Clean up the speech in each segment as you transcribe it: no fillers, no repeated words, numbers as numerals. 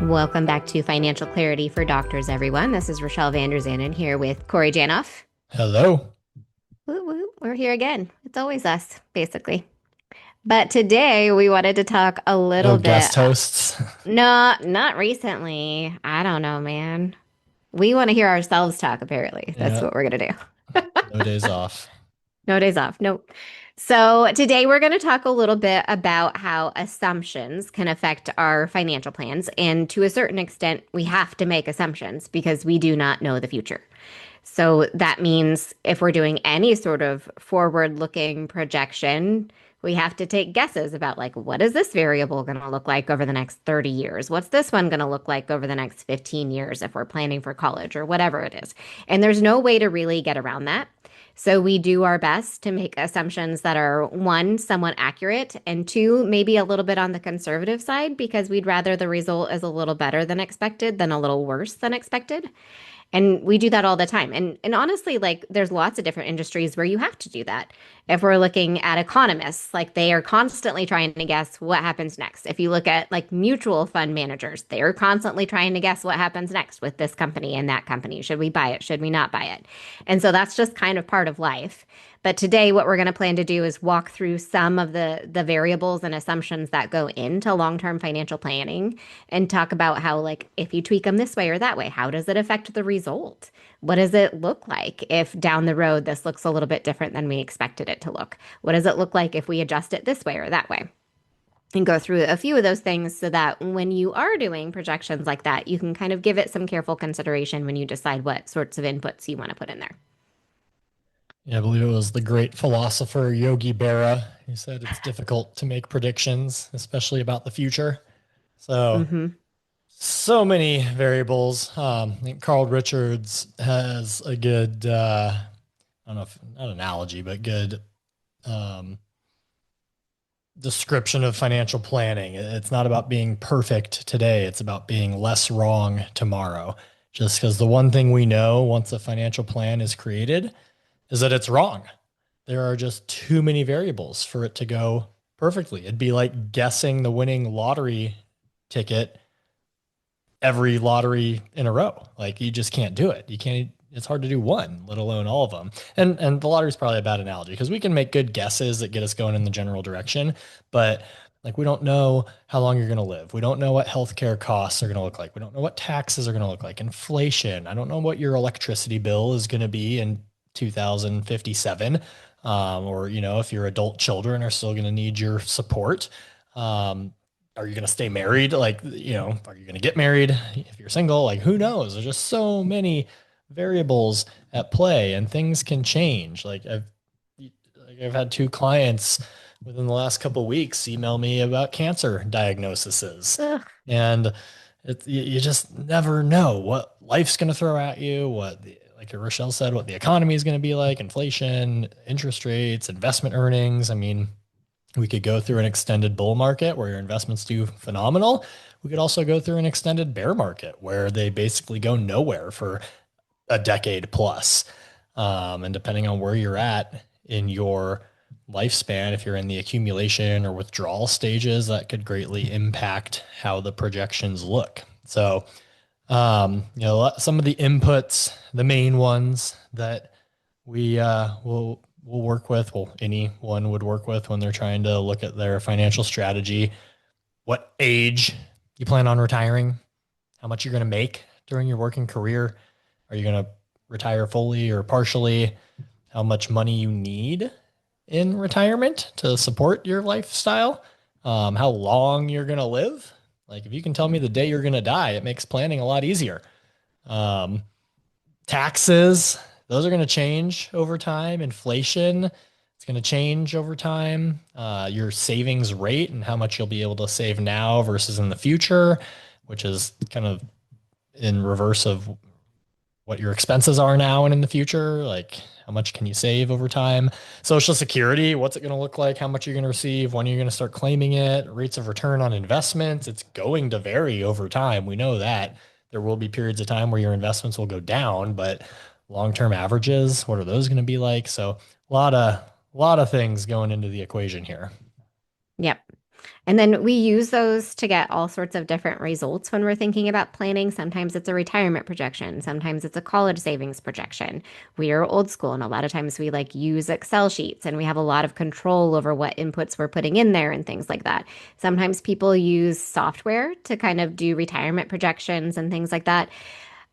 Welcome back to Financial Clarity for Doctors, everyone. This is Rachelle Vanderzanden here with Corey Janoff. Hello. Woo woo, we're here again. It's always us, basically. But today we wanted to talk a No little bit. guest hosts. No, not recently. I don't know, man. We want to hear ourselves talk, apparently. That's Yeah, what we're going to do. no days off. No days off. Nope. So today we're going to talk a little bit about how assumptions can affect our financial plans. And to a certain extent, we have to make assumptions because we do not know the future. So that means if we're doing any sort of forward-looking projection, we have to take guesses about like, what is this variable going to look like over the next 30 years? What's this one going to look like over the next 15 years if we're planning for college or whatever it is? And there's no way to really get around that. So we do our best to make assumptions that are one, somewhat accurate, and two, maybe a little bit on the conservative side because we'd rather the result is a little better than expected than a little worse than expected. And we do that all the time. And honestly, like there's lots of different industries where you have to do that. If we're looking at economists, like they are constantly trying to guess what happens next. If you look at like mutual fund managers, they're constantly trying to guess what happens next with this company and that company. Should we buy it? Should we not buy it? And so that's just kind of part of life. But today, what we're going to plan to do is walk through some of the variables and assumptions that go into long-term financial planning and talk about how, like, if you tweak them this way or that way, how does it affect the result? What does it look like if down the road this looks a little bit different than we expected it to look? What does it look like if we adjust it this way or that way? And go through a few of those things so that when you are doing projections like that, you can kind of give it some careful consideration when you decide what sorts of inputs you want to put in there. Yeah, I believe it was the great philosopher Yogi Berra. He said it's difficult to make predictions, especially about the future. So, Mm-hmm. so many variables. I think Carl Richards has a good, I don't know if not analogy, but good um, description of financial planning. It's not about being perfect today, it's about being less wrong tomorrow. Just because the one thing we know once a financial plan is created is that it's wrong. There are just too many variables for it to go perfectly. It'd be like guessing the winning lottery ticket every lottery in a row. Like you just can't do it. You can't, it's hard to do one, let alone all of them. And the lottery is probably a bad analogy because we can make good guesses that get us going in the general direction, but like we don't know how long you're going to live. We don't know what healthcare costs are going to look like. We don't know what taxes are going to look like. Inflation. I don't know what your electricity bill is going to be in 2057. Or if your adult children are still going to need your support. Are you going to stay married? Like, are you going to get married if you're single? Like, who knows? There's just so many variables at play and things can change. Like I've had two clients within the last couple of weeks email me about cancer diagnoses. Ugh. And you just never know what life's going to throw at you, like Rochelle said, what the economy is going to be like, inflation, interest rates, investment earnings. I mean, we could go through an extended bull market where your investments do phenomenal. We could also go through an extended bear market where they basically go nowhere for a decade plus. And depending on where you're at in your lifespan, if you're in the accumulation or withdrawal stages, that could greatly impact how the projections look. So, some of the inputs, the main ones that we will work with, well, anyone would work with when they're trying to look at their financial strategy. What age you plan on retiring? How much you're going to make during your working career? Are you going to retire fully or partially? How much money you need in retirement to support your lifestyle? How long you're going to live? Like if you can tell me the day you're going to die, it makes planning a lot easier. Um, Taxes, those are going to change over time. Inflation, it's going to change over time. Your savings rate and how much you'll be able to save now versus in the future, which is kind of in reverse of what your expenses are now and in the future. Like how much can you save over time? Social Security, what's it going to look like? How much you're going to receive? When you're going to start claiming it? Rates of return on investments, it's going to vary over time. We know that there will be periods of time where your investments will go down, but long-term averages, what are those going to be like? So a lot of things going into the equation here. Yep. And then we use those to get all sorts of different results when we're thinking about planning. Sometimes it's a retirement projection, sometimes it's a college savings projection. We are old school, and a lot of times we like use Excel sheets and we have a lot of control over what inputs we're putting in there and things like that. Sometimes people use software to kind of do retirement projections and things like that.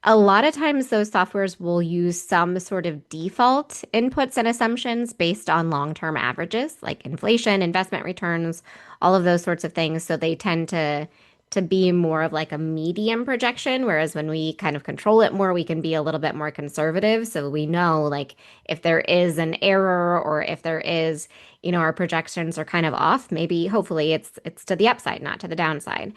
A lot of times, those softwares will use some sort of default inputs and assumptions based on long-term averages, like inflation, investment returns, all of those sorts of things. So they tend to be more of like a medium projection, whereas when we kind of control it more, we can be a little bit more conservative. So we know like if there is an error or if there is, our projections are kind of off, maybe hopefully it's to the upside, not to the downside.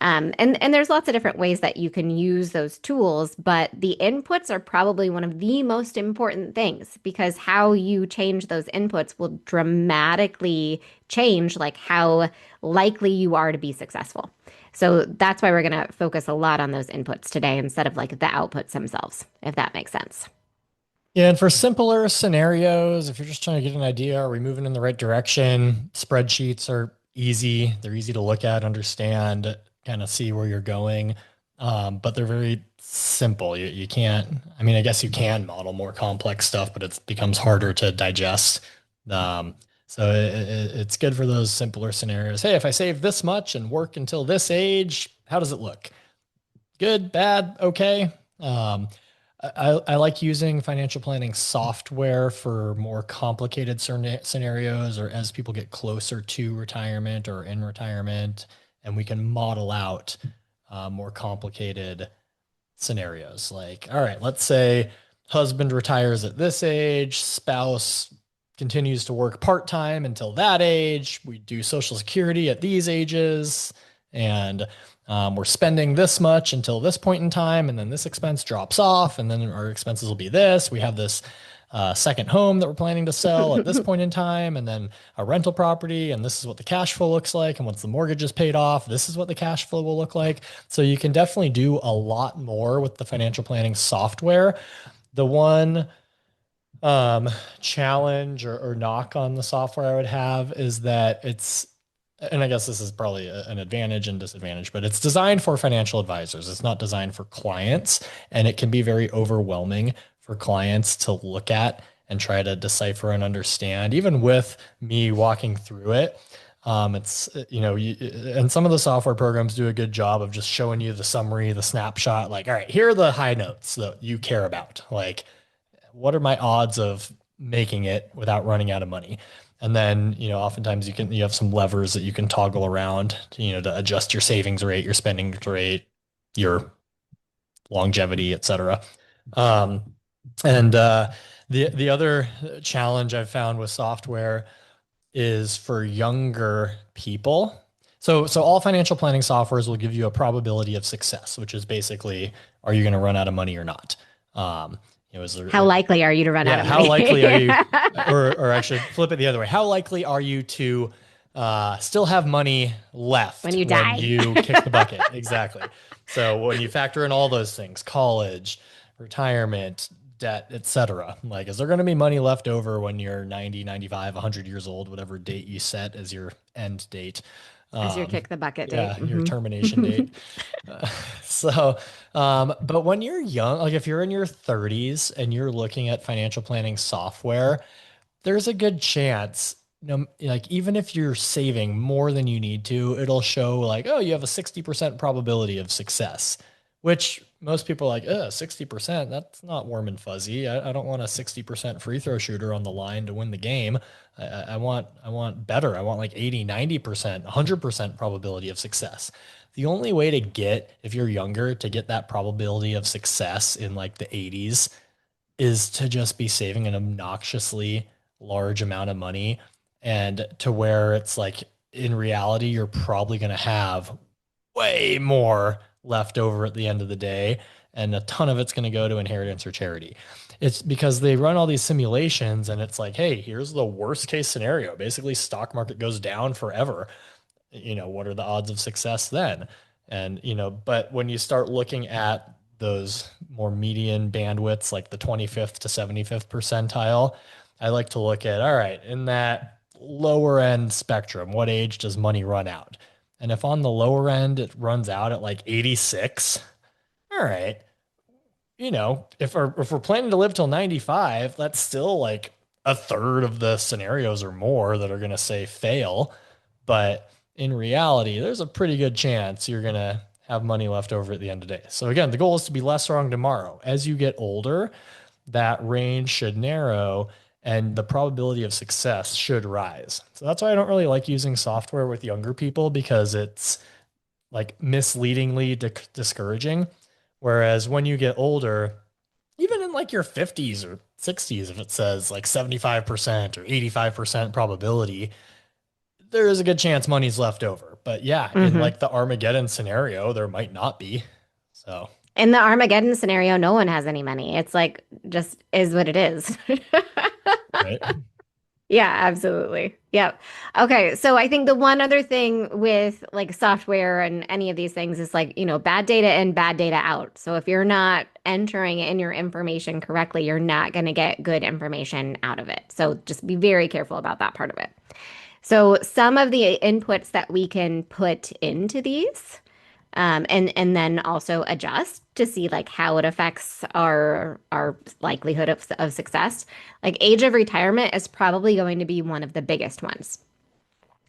And there's lots of different ways that you can use those tools, but the inputs are probably one of the most important things because how you change those inputs will dramatically change like how likely you are to be successful. So that's why we're going to focus a lot on those inputs today instead of like the outputs themselves, if that makes sense. Yeah, and for simpler scenarios, if you're just trying to get an idea, are we moving in the right direction? Spreadsheets are easy. They're easy to look at, understand, kind of see where you're going. But they're very simple. You can't, I mean, I guess you can model more complex stuff, but it becomes harder to digest. So it's good for those simpler scenarios. Hey, if I save this much and work until this age, how does it look? Good, bad, okay. I like using financial planning software for more complicated scenarios or as people get closer to retirement or in retirement, and we can model out more complicated scenarios. Like, all right, let's say husband retires at this age, spouse continues to work part time until that age. We do Social Security at these ages, and we're spending this much until this point in time, and then this expense drops off, and then our expenses will be this. We have this second home that we're planning to sell at this point in time, and then a rental property, and this is what the cash flow looks like. And once the mortgage is paid off, this is what the cash flow will look like. So you can definitely do a lot more with the financial planning software. The one um, challenge or knock on the software I would have is that and I guess this is probably an advantage and disadvantage, but it's designed for financial advisors. It's not designed for clients, and it can be very overwhelming for clients to look at and try to decipher and understand. Even with me walking through it, it's and some of the software programs do a good job of just showing you the summary, the snapshot. Like, all right, here are the high notes that you care about. Like, what are my odds of making it without running out of money? And then, oftentimes you have some levers that you can toggle around, to adjust your savings rate, your spending rate, your longevity, et cetera. Um, and the other challenge I've found with software is for younger people. So all financial planning softwares will give you a probability of success, which is basically, are you going to run out of money or not? Is there, How likely are you to run out yeah, of how money? likely are you, or I should flip it the other way. How likely are you to still have money When left you when die. you kick the bucket? Exactly. So when you factor in all those things, college, retirement, debt, etc., like, is there going to be money left over when you're 90, 95, 100 years old, whatever date you set as your end date? As your Um, kick the bucket date. yeah, your termination date. Uh, so, but when you're young, like if you're in your 30s and you're looking at financial planning software, there's a good chance, like even if you're saving more than you need to, it'll show like, oh, you have a 60% probability of success, which most people are like, 60%, that's not warm and fuzzy. I don't want a 60% free throw shooter on the line to win the game. I want better. I want like 80, 90%, 100% probability of success. The only way to get, if you're younger, to get that probability of success in like the 80s is to just be saving an obnoxiously large amount of money, and to where it's like in reality you're probably going to have way more left over at the end of the day, and a ton of it's going to go to inheritance or charity. It's because they run all these simulations and it's like, hey, here's the worst case scenario. Basically, stock market goes down forever. What are the odds of success then? And, but when you start looking at those more median bandwidths, like the 25th to 75th percentile, I like to look at, all right, in that lower end spectrum. What age does money run out? And if on the lower end it runs out at like 86, all right, if we're planning to live till 95, that's still like a third of the scenarios or more that are going to say fail. But in reality, there's a pretty good chance you're going to have money left over at the end of the day. So again, the goal is to be less wrong tomorrow. As you get older, that range should narrow and the probability of success should rise. So that's why I don't really like using software with younger people because it's like misleadingly discouraging. Whereas when you get older, even in like your 50s or 60s, if it says like 75% or 85% probability, there is a good chance money's left over. But yeah, in Hmm. like the Armageddon scenario, there might not be. So, In the Armageddon scenario, no one has any money. It's like just is what it is. right. Yeah, absolutely. Yep. Okay. So I think the one other thing with like software and any of these things is like, bad data in, bad data out. So if you're not entering in your information correctly, you're not going to get good information out of it. So just be very careful about that part of it. So some of the inputs that we can put into these and then also adjust to see like how it affects our likelihood of success. Like age of retirement is probably going to be one of the biggest ones.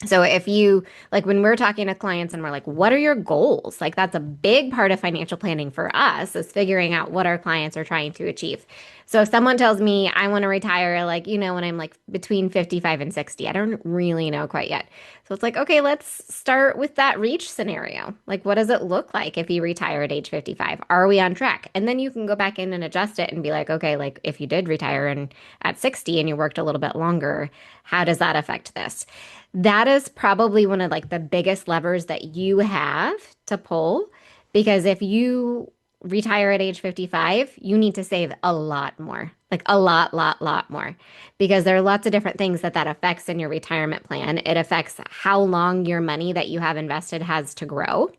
So if you like when we're talking to clients and we're like, what are your goals? Like that's a big part of financial planning for us is figuring out what our clients are trying to achieve. So if someone tells me I want to retire like, when I'm like between 55 and 60, I don't really know quite yet. So it's like, okay, let's start with that reach scenario. Like what does it look like if you retire at age 55? Are we on track? And then you can go back in and adjust it and be like, okay, like if you did retire and at 60 and you worked a little bit longer, how does that affect this? That is probably one of like the biggest levers that you have to pull because if you retire at age 55, you need to save a lot more. Like a lot more. Because there are lots of different things that affects in your retirement plan. It affects how long your money that you have invested has to grow.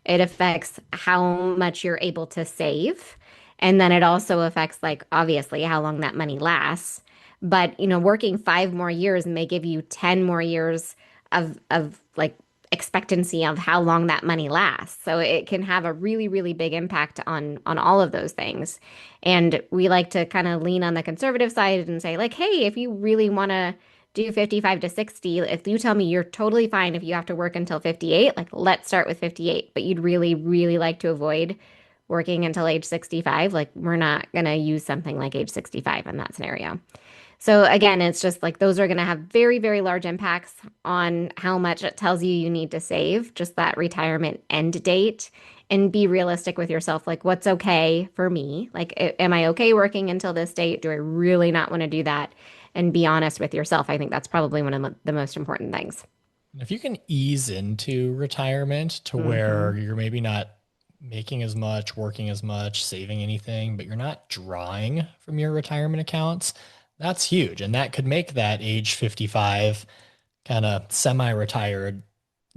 It affects how much you're able to save. And then it also affects like obviously how long that money lasts. But, working 5 more years may give you 10 more years of like expectancy of how long that money lasts. So it can have a really, really big impact on all of those things. And we like to kind of lean on the conservative side and say, like, hey, if you really want to do 55 to 60, if you tell me you're totally fine if you have to work until 58, like let's start with 58. But you'd really, really like to avoid working until age 65, like we're not going to use something like age 65 in that scenario. So again, it's just like those are going to have very, very large impacts on how much it tells you you need to save, just that retirement end date, and be realistic with yourself. Like, what's okay for me? Like, am I okay working until this date? Do I really not want to do that? And be honest with yourself. I think that's probably one of the most important things. If you can ease into retirement to Hmm. where you're maybe not making as much, working as much, saving anything, but you're not drawing from your retirement accounts, that's huge. And that could make that age 55 kind of semi-retired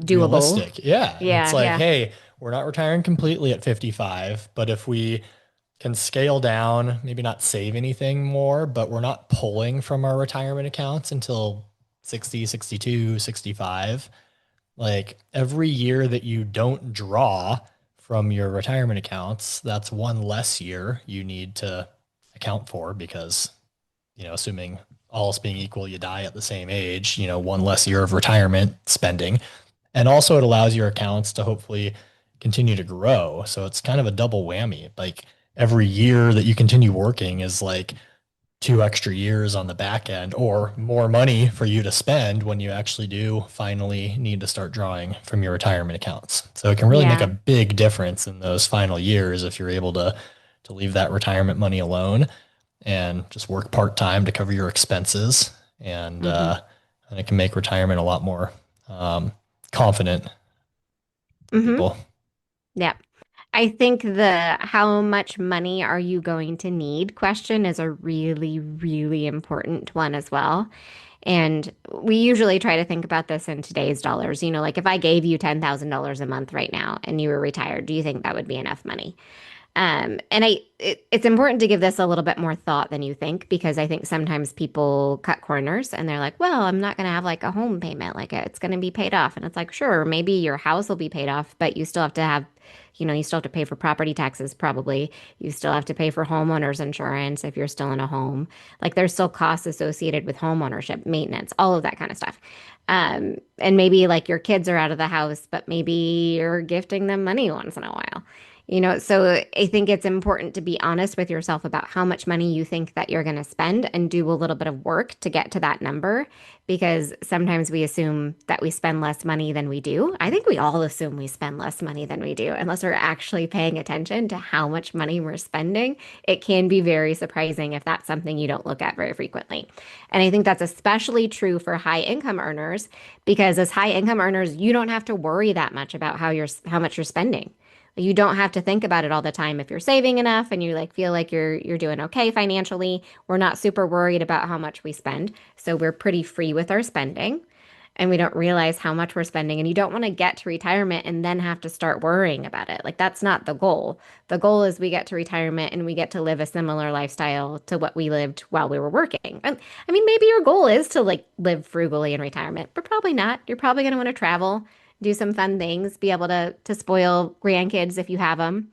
Doable. realistic. Yeah. And it's Yeah, like, yeah. hey, we're not retiring completely at 55, but if we can scale down, maybe not save anything more, but we're not pulling from our retirement accounts until 60, 62, 65. Like every year that you don't draw from your retirement accounts, that's one less year you need to account for because, assuming all else being equal, you die at the same age, one less year of retirement spending. And also it allows your accounts to hopefully continue to grow. So it's kind of a double whammy. Like every year that you continue working is like 2 extra years on the back end or more money for you to spend when you actually do finally need to start drawing from your retirement accounts. So it can really make a Yeah. big difference in those final years if you're able to leave that retirement money alone and just work part-time to cover your expenses Hmm. and it can make retirement a lot more um, confident for Hmm. people. Yeah. I think the how much money are you going to need question is a really, really important one as well. And we usually try to think about this in today's dollars. Like if I gave you $10,000 a month right now and you were retired, do you think that would be enough money? It's important to give this a little bit more thought than you think because I think sometimes people cut corners and they're like, well, I'm not going to have like a home payment, like it's going to be paid off. And it's like, sure, maybe your house will be paid off, but you still have to have, you still have to pay for property taxes probably. You still have to pay for homeowners insurance if you're still in a home. Like there's still costs associated with home ownership, maintenance, all of that kind of stuff. And maybe like your kids are out of the house, but maybe you're gifting them money once in a while. So I think it's important to be honest with yourself about how much money you think that you're going to spend and do a little bit of work to get to that number because sometimes we assume that we spend less money than we do. I think we all assume we spend less money than we do unless we're actually paying attention to how much money we're spending. It can be very surprising if that's something you don't look at very frequently. And I think that's especially true for high income earners because as high income earners, you don't have to worry that much about how much you're spending. You don't have to think about it all the time. If you're saving enough and you like feel like you're doing okay financially, we're not super worried about how much we spend. So we're pretty free with our spending and we don't realize how much we're spending. And you don't want to get to retirement and then have to start worrying about it. Like that's not the goal. The goal is we get to retirement and we get to live a similar lifestyle to what we lived while we were working. And I mean, maybe your goal is to like live frugally in retirement, but probably not. You're probably going to want to travel, do some fun things, be able to spoil grandkids if you have them,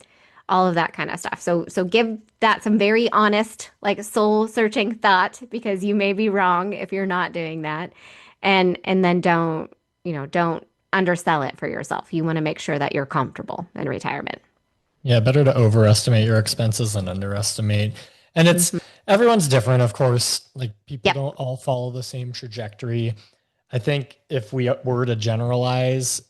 all of that kind of stuff. So give that some very honest, like soul searching thought because you may be wrong if you're not doing that. And then don't undersell it for yourself. You want to make sure that you're comfortable in retirement. Yeah, better to overestimate your expenses than underestimate. And it's Hmm. everyone's different, of course. Like people Yep. don't all follow the same trajectory. I think if we were to generalize,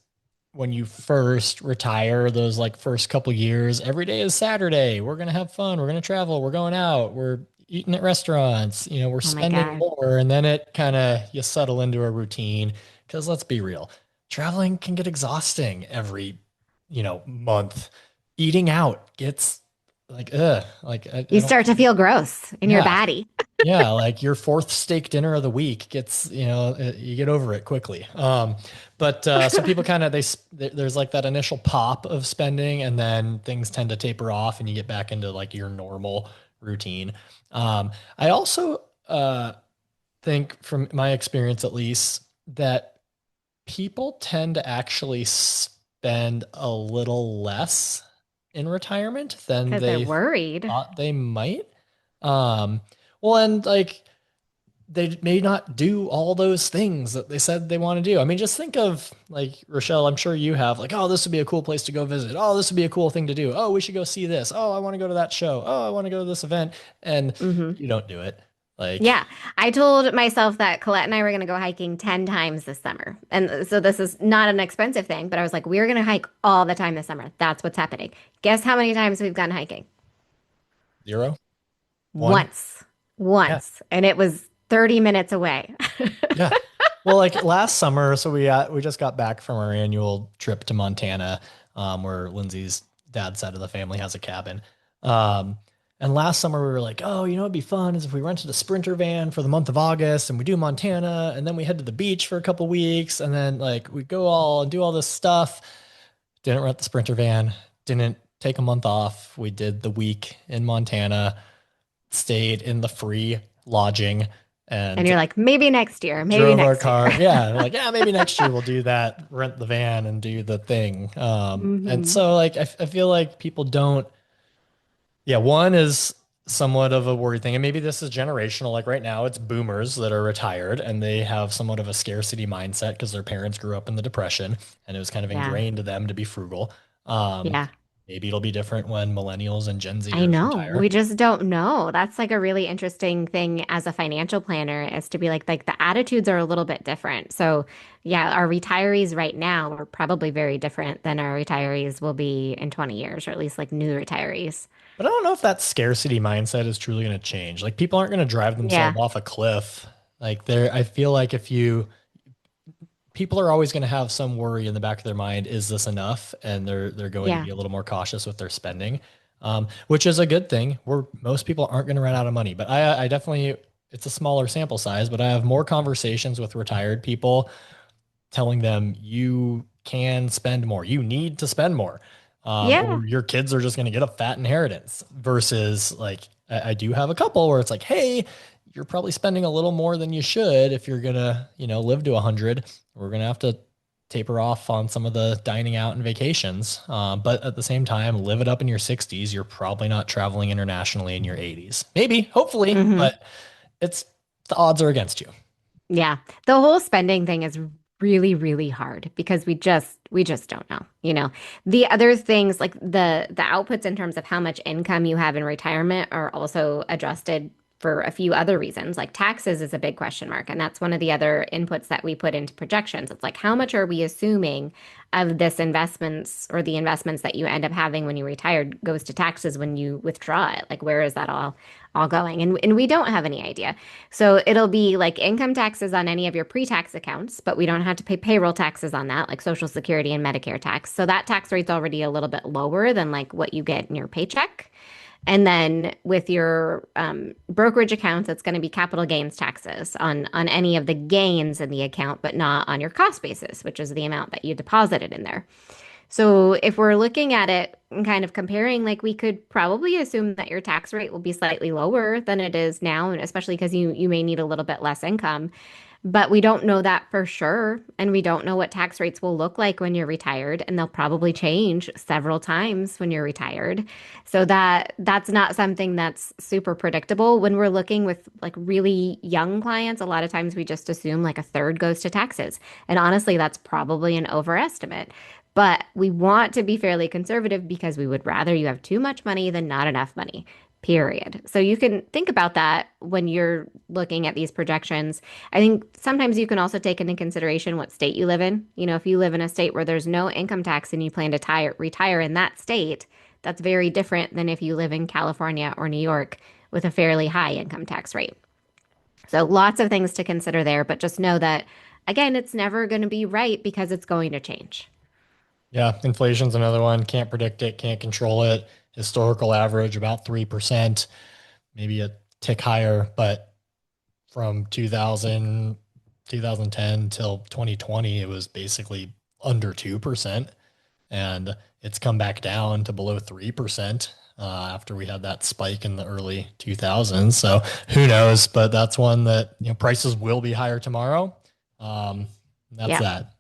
when you first retire, those like first couple years, every day is Saturday. We're gonna have fun. We're gonna travel. We're going out. We're eating at restaurants. We're Oh my spending God. more, and then it kind of you settle into a routine. Because let's be real, traveling can get exhausting every month. Eating out gets like like I You don't. start to feel gross in your Yeah, body. yeah, like your fourth steak dinner of the week gets, you get over it quickly. But so people kind of there's like that initial pop of spending, and then things tend to taper off, and you get back into like your normal routine. I also think, from my experience at least, that people tend to actually spend a little less in retirement than Because they're they worried. thought they might. Um, well, and like they may not do all those things that they said they want to do. I mean, just think of like Rochelle, I'm sure you have like, oh, this would be a cool place to go visit. Oh, this would be a cool thing to do. Oh, we should go see this. Oh, I want to go to that show. Oh, I want to go to this event. And Hmm. you don't do it. Like, Yeah, I told myself that Colette and I were going to go hiking 10 times this summer. And so this is not an expensive thing, but I was like, we're going to hike all the time this summer. That's what's happening. Guess how many times we've gone hiking? zero, one. Once. Yeah. Once. And it was 30 minutes away. Yeah. Well, like last summer, so we just got back from our annual trip to Montana, where Lindsay's dad's side of the family has a cabin. Um, and last summer we were like, oh, it'd be fun is if we rented a Sprinter van for the month of August and we do Montana, and then we head to the beach for a couple weeks, and then like we go all and do all this stuff. Didn't rent the Sprinter van, didn't take a month off. We did the week in Montana, stayed in the free lodging, And and you're like, maybe next year, maybe drove our next year. car. Yeah, like yeah, maybe next year we'll do that, rent the van and do the thing. And Hmm. so like I feel like people don't. Yeah, one is somewhat of a worry thing, and maybe this is generational. Like right now, it's boomers that are retired and they have somewhat of a scarcity mindset because their parents grew up in the Depression and it was kind of Yeah. ingrained to them to be frugal. Um, Yeah. Maybe it'll be different when millennials and Gen I Zers know. retire. We just don't know. That's like a really interesting thing as a financial planner is to be like the attitudes are a little bit different. So, yeah, our retirees right now are probably very different than our retirees will be in 20 years, or at least like new retirees. But I don't know if that scarcity mindset is truly going to change. Like people aren't going to drive themselves Yeah. off a cliff. Like there, I feel like if you people are always going to have some worry in the back of their mind, is this enough? And they're going to Yeah. be a little more cautious with their spending, which is a good thing. Where most people aren't going to run out of money. But I definitely it's a smaller sample size, but I have more conversations with retired people telling them you can spend more, you need to spend more. Yeah. or your kids are just going to get a fat inheritance versus like I do have a couple where it's like, hey, you're probably spending a little more than you should if you're gonna, live to 100. We're gonna have to taper off on some of the dining out and vacations. But at the same time, live it up in your 60s. You're probably not traveling internationally in your 80s. Maybe, hopefully, Hmm. but it's the odds are against you. Yeah. The whole spending thing is really, really hard because we just don't know, you know. The other things like the outputs in terms of how much income you have in retirement are also adjusted for a few other reasons. Like taxes is a big question mark, and that's one of the other inputs that we put into projections. It's like how much are we assuming of this investments or the investments that you end up having when you retired goes to taxes when you withdraw it? Like where is that all going? And we don't have any idea. So it'll be like income taxes on any of your pre-tax accounts, but we don't have to pay payroll taxes on that, like Social Security and Medicare tax. So that tax rate's already a little bit lower than like what you get in your paycheck. And then with your brokerage accounts, it's going to be capital gains taxes on any of the gains in the account, but not on your cost basis, which is the amount that you deposited in there. So if we're looking at it and kind of comparing, like we could probably assume that your tax rate will be slightly lower than it is now, and especially because you may need a little bit less income. But we don't know that for sure, and we don't know what tax rates will look like when you're retired, and they'll probably change several times when you're retired. So that's not something that's super predictable. When we're looking with like really young clients, a lot of times we just assume like a third goes to taxes. And honestly, that's probably an overestimate. But we want to be fairly conservative because we would rather you have too much money than not enough money, period. So you can think about that when you're looking at these projections. I think sometimes you can also take into consideration what state you live in. You know, if you live in a state where there's no income tax and you plan to retire in that state, that's very different than if you live in California or New York with a fairly high income tax rate. So lots of things to consider there, but just know that, again, it's never going to be right because it's going to change. Yeah, inflation's another one. Can't predict it, can't control it. Historical average about 3%, maybe a tick higher, but from 2010 till 2020, it was basically under 2%. And it's come back down to below 3% after we had that spike in the early 2000s. So who knows? But that's one that, prices will be higher tomorrow. That's Yeah. that.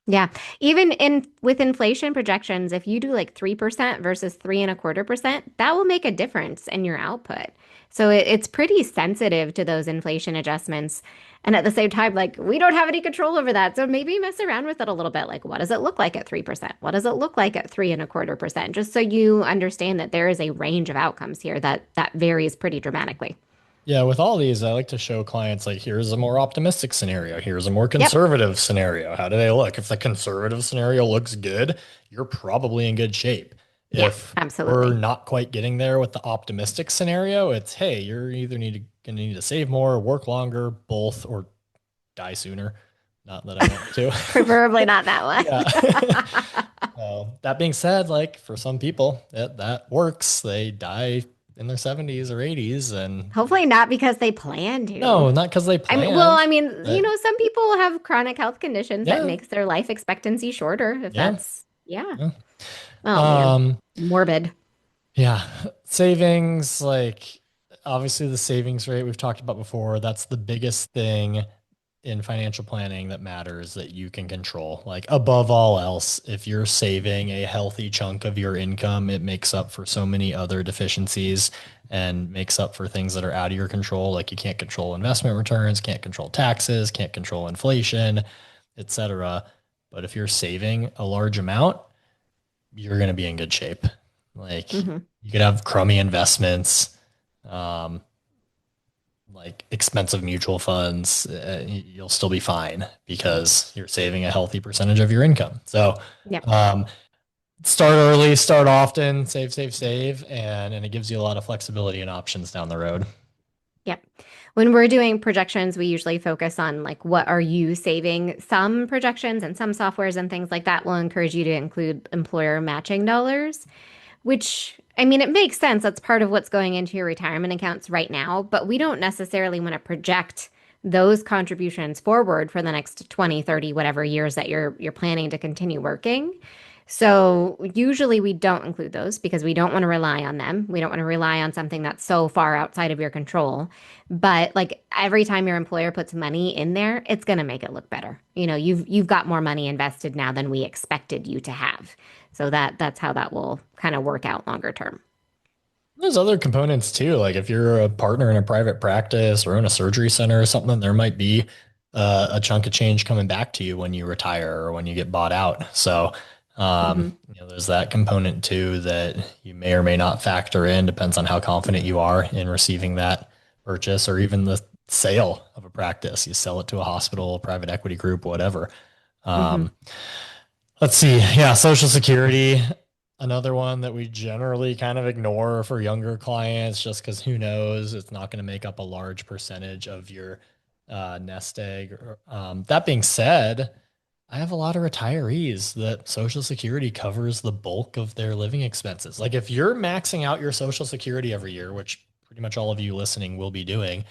Yeah. Even in with inflation projections, if you do like 3% versus 3.25%, that will make a difference in your output. So it's pretty sensitive to those inflation adjustments. And at the same time, like we don't have any control over that. So maybe mess around with it a little bit. Like, what does it look like at 3%? What does it look like at 3.25%? Just so you understand that there is a range of outcomes here that varies pretty dramatically. Yeah, with all these, I like to show clients like here's a more optimistic scenario, here's a more Yep. conservative scenario. How do they look? If the conservative scenario looks good, you're probably in good shape. Yeah, If we're absolutely. not quite getting there with the optimistic scenario, it's hey, you're either gonna need to save more, work longer, both, or die sooner. Not that I want to. Preferably not that Yeah. one. That being said, like for some people, that works. They die in their 70s or 80s, and Hopefully not because they plan to. no, not because they I mean, well, planned, I mean, but some people have chronic health conditions that yeah, makes their life expectancy shorter if yeah, that's, yeah. yeah. Oh man, Um, morbid. yeah, savings, like obviously the savings rate we've talked about before, that's the biggest thing in financial planning that matters that you can control. Like above all else, if you're saving a healthy chunk of your income, it makes up for so many other deficiencies and makes up for things that are out of your control. Like you can't control investment returns, can't control taxes, can't control inflation, etc. But if you're saving a large amount, you're going to be in good shape. Like Hmm. you could have crummy investments, um, like expensive mutual funds, you'll still be fine because you're saving a healthy percentage of your income. So, Yep. um, start early, start often, save, save, save, and it gives you a lot of flexibility and options down the road. Yep. When we're doing projections, we usually focus on like what are you saving? Some projections and some softwares and things like that will encourage you to include employer matching dollars. Which, I mean, it makes sense. That's part of what's going into your retirement accounts right now, but we don't necessarily want to project those contributions forward for the next 20, 30, whatever years that you're planning to continue working. So usually we don't include those because we don't want to rely on them. We don't want to rely on something that's so far outside of your control. But like every time your employer puts money in there, it's going to make it look better. You've got more money invested now than we expected you to have. So that's how that will kind of work out longer term. There's other components too. Like if you're a partner in a private practice or in a surgery center or something, there might be a chunk of change coming back to you when you retire or when you get bought out. So, Hmm. there's that component too that you may or may not factor in. Depends on how confident you are in receiving that purchase or even the sale of a practice. You sell it to a hospital, private equity group, whatever. Hmm. Um, let's see. Yeah, Social Security, another one that we generally kind of ignore for younger clients just because who knows, it's not going to make up a large percentage of your nest egg. That being said, I have a lot of retirees that Social Security covers the bulk of their living expenses. Like if you're maxing out your Social Security every year, which pretty much all of you listening will be doing,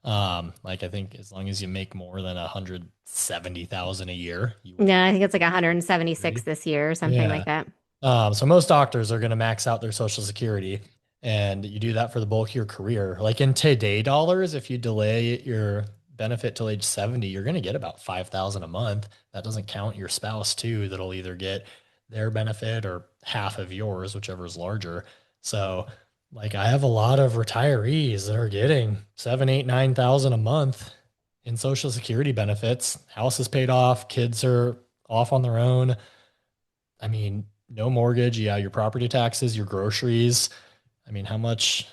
like I think as long as you make more than 170,000 a year, you will Yeah, get I think it's like Social 176 Security. this year or something Yeah. like that. So most doctors are going to max out their Social Security, and you do that for the bulk of your career. Like in today dollars, if you delay your benefit till age 70, you're going to get about 5,000 a month. That doesn't count your spouse too, that'll either get their benefit or half of yours, whichever is larger. So like I have a lot of retirees that are getting 7, 8, 9,000 a month in Social Security benefits. House is paid off, kids are off on their own. I mean, no mortgage, yeah, your property taxes, your groceries. I mean, how much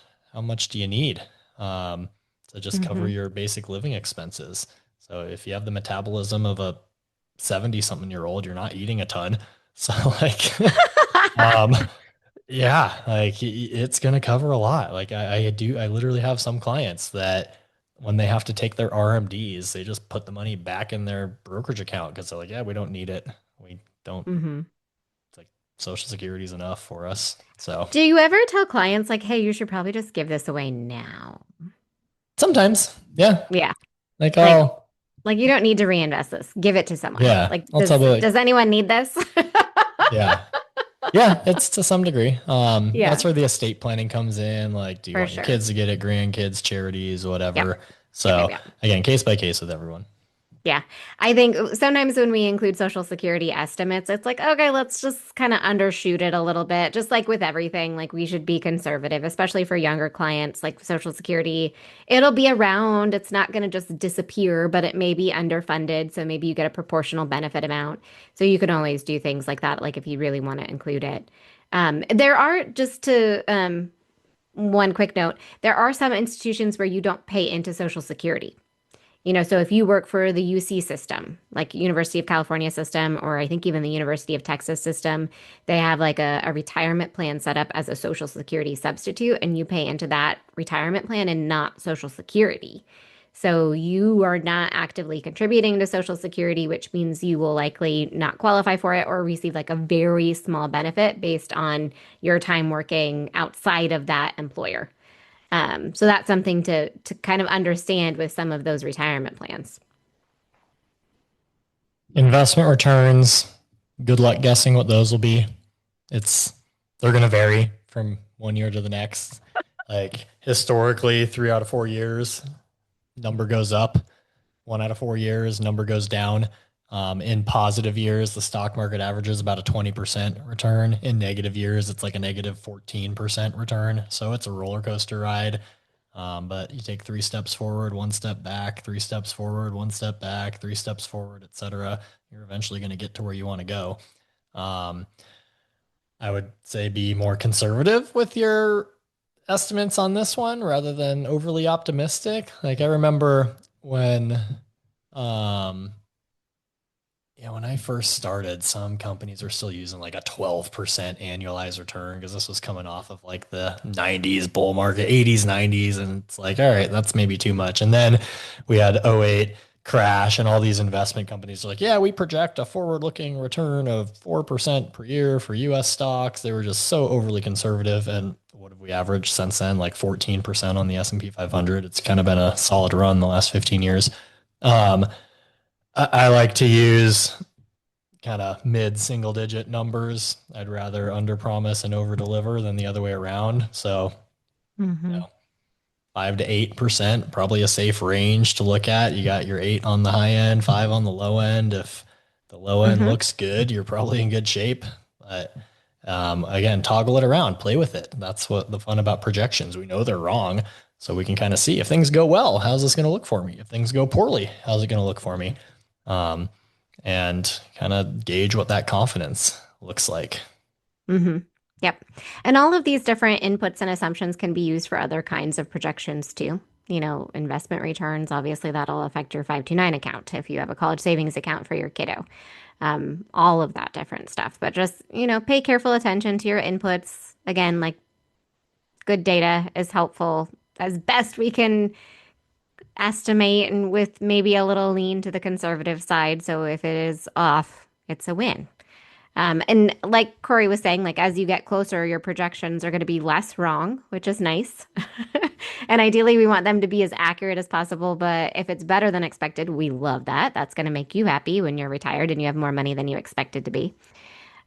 do you need um, to just cover Hmm. your basic living expenses? So if you have the metabolism of a 70 something year old, you're not eating a ton. So like um yeah, like it's gonna cover a lot. Like I literally have some clients that when they have to take their RMDs, they just put the money back in their brokerage account because they're like, yeah, we don't need it. We don't Hmm. it's like Social Security is enough for us. So Do you ever tell clients like, hey, you should probably just give this away now? sometimes, yeah, Yeah. like Like, I'll, like you don't need to reinvest this. Give it to someone. yeah, Like, I'll tell does you, like, does anyone need this? yeah, yeah, it's to some degree. Yeah, That's where the estate planning comes in. Like, do you for want your sure. kids to get it, grandkids, charities, Yep. whatever? Yep, yep, So yep. again, case by case with everyone. Yeah. I think sometimes when we include Social Security estimates, it's like, okay, let's just kind of undershoot it a little bit. Just like with everything, like we should be conservative, especially for younger clients, like Social Security. It'll be around. It's not going to just disappear, but it may be underfunded. So maybe you get a proportional benefit amount. So you can always do things like that, like if you really want to include it. There are, just to one quick note, there are some institutions where you don't pay into Social Security. So if you work for the UC system, like University of California system, or I think even the University of Texas system, they have like a retirement plan set up as a Social Security substitute, and you pay into that retirement plan and not Social Security. So you are not actively contributing to Social Security, which means you will likely not qualify for it or receive like a very small benefit based on your time working outside of that employer. So that's something to kind of understand with some of those retirement plans. Investment returns, good luck guessing what those will be. It's they're going to vary from one year to the next. Like historically, 3 out of 4 years, number goes up. 1 out of 4 years, number goes down. In positive years, the stock market averages about a 20% return. In negative years, it's like a negative 14% return. So it's a roller coaster ride. But you take 3 steps forward, 1 step back, 3 steps forward, 1 step back, 3 steps forward, etc. You're eventually going to get to where you want to go. Um, I would say be more conservative with your estimates on this one rather than overly optimistic. Like I remember um, when I first started, some companies were still using like a 12% annualized return because this was coming off of like the 90s bull market, 80s, 90s. And it's like, all right, that's maybe too much. And then we had '08 crash, and all these investment companies are like, yeah, we project a forward looking return of 4% per year for US stocks. They were just so overly conservative. And what have we averaged since then? Like 14% on the S&P 500. It's kind of been a solid run the last 15 years. Um, I like to use kind of mid single digit numbers. I'd rather under promise and over deliver than the other way around. So, you Hmm. know, 5 to 8%, probably a safe range to look at. You got your 8 on the high end, 5 on the low end. If the low end Hmm. looks good, you're probably in good shape. But again, toggle it around, play with it. That's what the fun about projections. We know they're wrong, so we can kind of see if things go well, how's this going to look for me? If things go poorly, how's it going to look for me? Um, and kind of gauge what that confidence looks like. Hmm. Yep. And all of these different inputs and assumptions can be used for other kinds of projections too. Investment returns, obviously that'll affect your 529 account if you have a college savings account for your kiddo. All of that different stuff. But just, pay careful attention to your inputs. Again, like good data is helpful as best we can estimate and with maybe a little lean to the conservative side. So if it is off, it's a win. And like Corey was saying, like as you get closer, your projections are going to be less wrong, which is nice. And ideally, we want them to be as accurate as possible. But if it's better than expected, we love that. That's going to make you happy when you're retired and you have more money than you expected to be.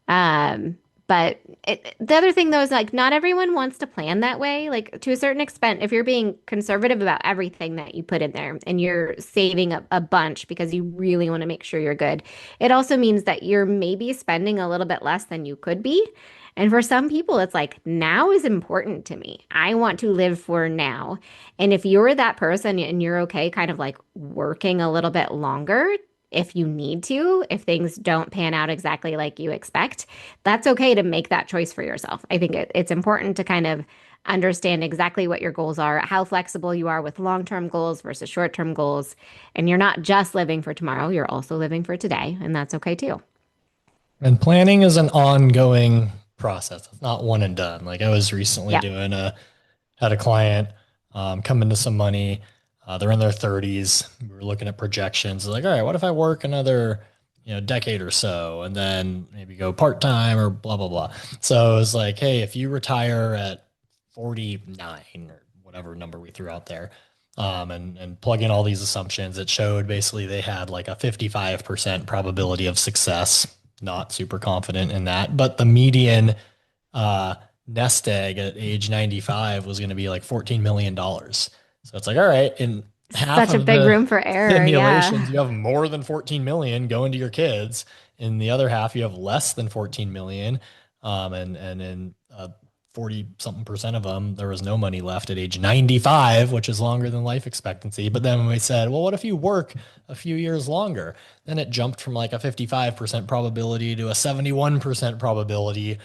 Um, but the other thing though is like not everyone wants to plan that way. Like to a certain extent, if you're being conservative about everything that you put in there and you're saving a bunch because you really want to make sure you're good, it also means that you're maybe spending a little bit less than you could be. And for some people, it's like now is important to me. I want to live for now. And if you're that person and you're okay kind of like working a little bit longer if you need to, if things don't pan out exactly like you expect, that's okay to make that choice for yourself. I think it's important to kind of understand exactly what your goals are, how flexible you are with long term goals versus short term goals. And you're not just living for tomorrow, you're also living for today. And that's okay too. And planning is an ongoing process. It's not one and done. Like I was recently Yep. doing had a client come into some money. They're in their 30s. We were looking at projections. Like, all right, what if I work another, decade or so and then maybe go part-time or blah, blah, blah. So it was like, hey, if you retire at 49 or whatever number we threw out there, and plug in all these assumptions, it showed basically they had like a 55% probability of success. Not super confident in that, but the median uh, nest egg at age 95 was going to be like $14 million. So it's like, all right, in half Such a of big the room for error. Yeah. simulations, you have more than 14 million going to your kids. In the other half, you have less than 14 million. And in 40 something percent of them, there was no money left at age 95, which is longer than life expectancy. But then when we said, well, what if you work a few years longer? Then it jumped from like a 55% probability to a 71% probability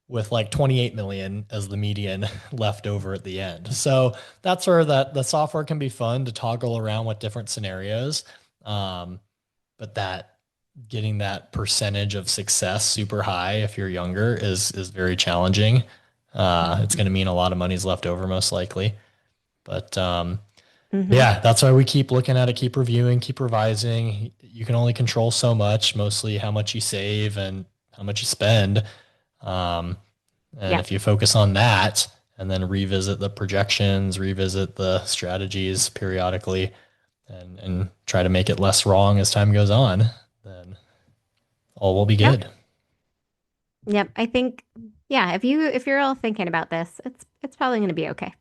with like 28 million as the median left over at the end. So that's where that the software can be fun to toggle around with different scenarios. But that getting that percentage of success super high if you're younger is very challenging. It's going to mean a lot of money's left over most likely. But Hmm. yeah, that's why we keep looking at it, keep reviewing, keep revising. You can only control so much, mostly how much you save and how much you spend. Um, and Yep. if you focus on that and then revisit the projections, revisit the strategies periodically, and try to make it less wrong as time goes on, then all will be Yep. good. Yep. I think, yeah, if you're all thinking about this, it's probably going to be okay.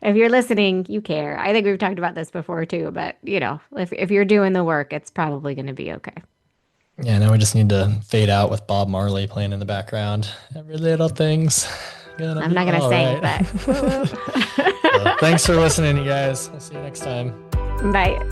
If you're listening, you care. I think we've talked about this before too, but if you're doing the work, it's probably going to be okay. Yeah, now we just need to fade out with Bob Marley playing in the background. Every little thing's gonna I'm be not going to all sing, right. but whoop, So whoop. thanks for listening, you guys. I'll see you next time. Bye.